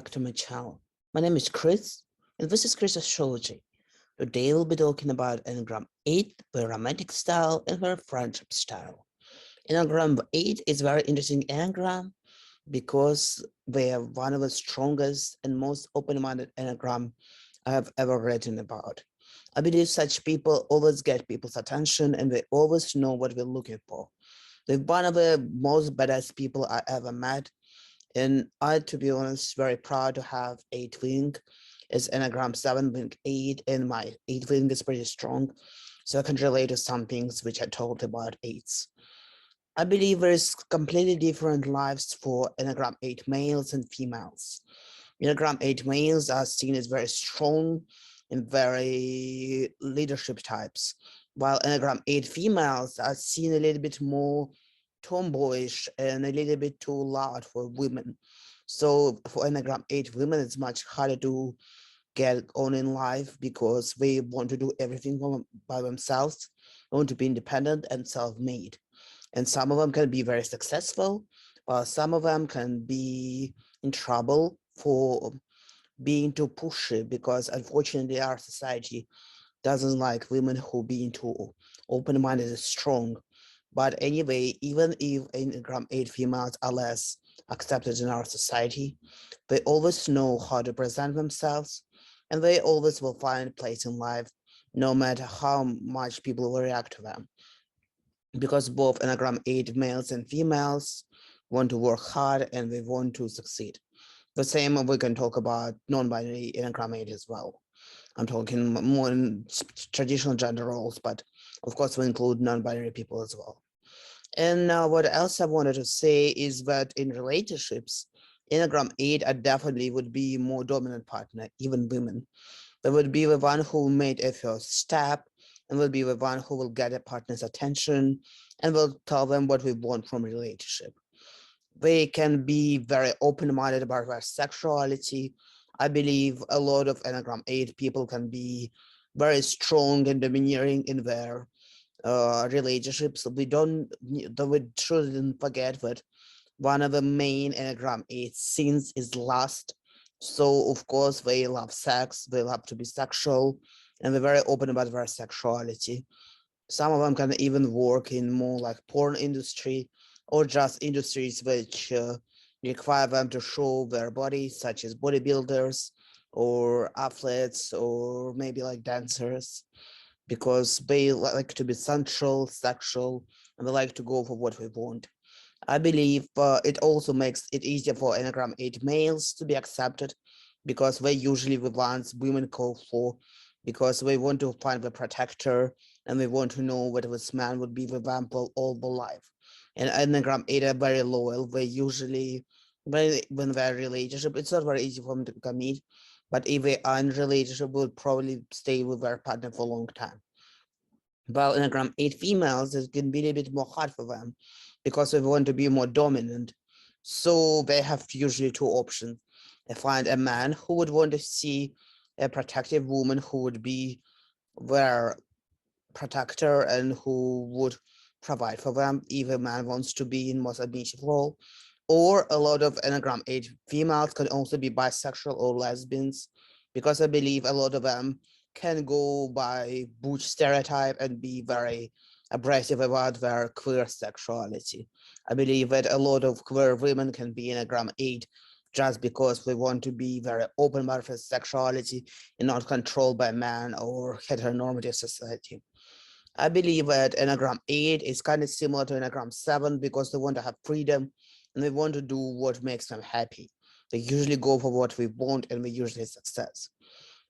back to my channel. My name is Chris, and this is Chris Astrology. Today we'll be talking about Enneagram 8, the romantic style, and the friendship style. Enneagram 8 is very interesting Enneagram because they are one of the strongest and most open-minded Enneagram I have ever written about. I believe such people always get people's attention and they always know what we're looking for. They're one of the most badass people I ever met. And I, to be honest, very proud to have 8 wing. It's Enneagram 7 wing 8, and my 8 wing is pretty strong. So I can relate to some things which I told about 8s. I believe there's completely different lives for Enneagram 8 males and females. Enneagram 8 males are seen as very strong and very leadership types, while Enneagram 8 females are seen a little bit more tomboyish and a little bit too loud for women. So for Enneagram 8 women, it's much harder to get on in life because they want to do everything by themselves, want to be independent and self-made. And some of them can be very successful, while some of them can be in trouble for being too pushy because unfortunately our society doesn't like women who being too open-minded and strong. But anyway, even if Enneagram 8 females are less accepted in our society, they always know how to present themselves and they always will find a place in life no matter how much people will react to them. Because both Enneagram 8 males and females want to work hard and they want to succeed. The same we can talk about non-binary Enneagram 8 as well. I'm talking more in traditional gender roles, but of course we include non-binary people as well. And what else I wanted to say is that in relationships, Enneagram 8 I definitely would be more dominant partner, even women. They would be the one who made a first step and will be the one who will get a partner's attention and will tell them what we want from a relationship. They can be very open-minded about their sexuality. I believe a lot of Enneagram 8 people can be very strong and domineering in their relationships. We shouldn't forget that one of the main Enneagram 8 sins is lust. So of course they love sex, they love to be sexual, and they're very open about their sexuality. Some of them can even work in more like porn industry or just industries which require them to show their bodies, such as bodybuilders or athletes or maybe like dancers, because they like to be sensual, sexual, and they like to go for what they want. I believe it also makes it easier for Enneagram 8 males to be accepted because they usually the ones women call for because they want to find the protector and they want to know whether this man would be with them for all their life. And Enneagram 8 are very loyal. They usually, when they're in a relationship, it's not very easy for them to commit, but if they are in a relationship, will probably stay with their partner for a long time. While Enneagram 8 females, it can be a bit more hard for them because they want to be more dominant. So they have usually two options. They find a man who would want to see a protective woman who would be their protector and who would provide for them if a man wants to be in more submissive role. Or a lot of Enneagram 8 females can also be bisexual or lesbians because I believe a lot of them can go by butch stereotype and be very abrasive about their queer sexuality. I believe that a lot of queer women can be Enneagram 8 just because we want to be very open about their sexuality and not controlled by man or heteronormative society. I believe that Enneagram 8 is kind of similar to Enneagram 7 because they want to have freedom and they want to do what makes them happy. They usually go for what we want and we usually success.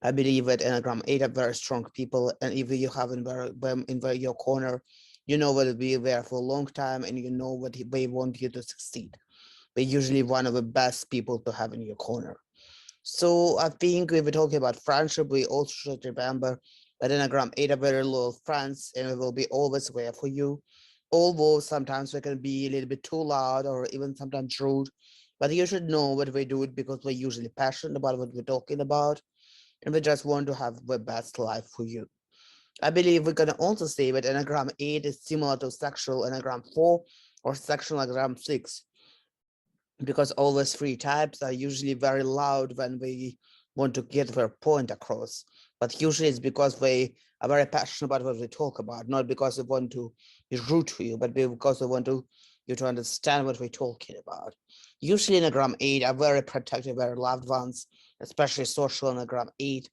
I believe that Enneagram 8 are very strong people, and if you have them in your corner, you know they'll be there for a long time and you know what they want you to succeed. They're usually one of the best people to have in your corner. So I think if we're talking about friendship, we also should remember that Enneagram 8 are very loyal friends and it will be always there for you. Although sometimes we can be a little bit too loud or even sometimes rude, but you should know what we do it because we're usually passionate about what we're talking about and we just want to have the best life for you. I believe we can also say that Enneagram 8 is similar to sexual Enneagram 4 or sexual Enneagram 6 because all those three types are usually very loud when we want to get their point across. But usually it's because they are very passionate about what they talk about, not because they want to be rude to you, but because they want you to understand what we're talking about. Usually Enneagram 8 are very protective, very loved ones, especially social Enneagram 8,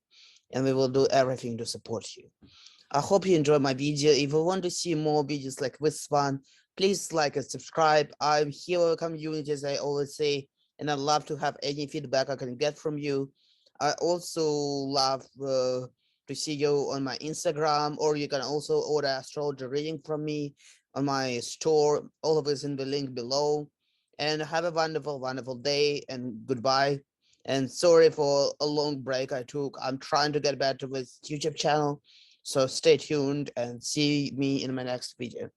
and we will do everything to support you. I hope you enjoyed my video. If you want to see more videos like this one, please like and subscribe. I'm here with community, as I always say, and I'd love to have any feedback I can get from you. I also love to see you on my Instagram, or you can also order astrology reading from me on my store. All of it's in the link below. And have a wonderful, wonderful day, and goodbye. And sorry for a long break I took. I'm trying to get better with YouTube channel. So stay tuned and see me in my next video.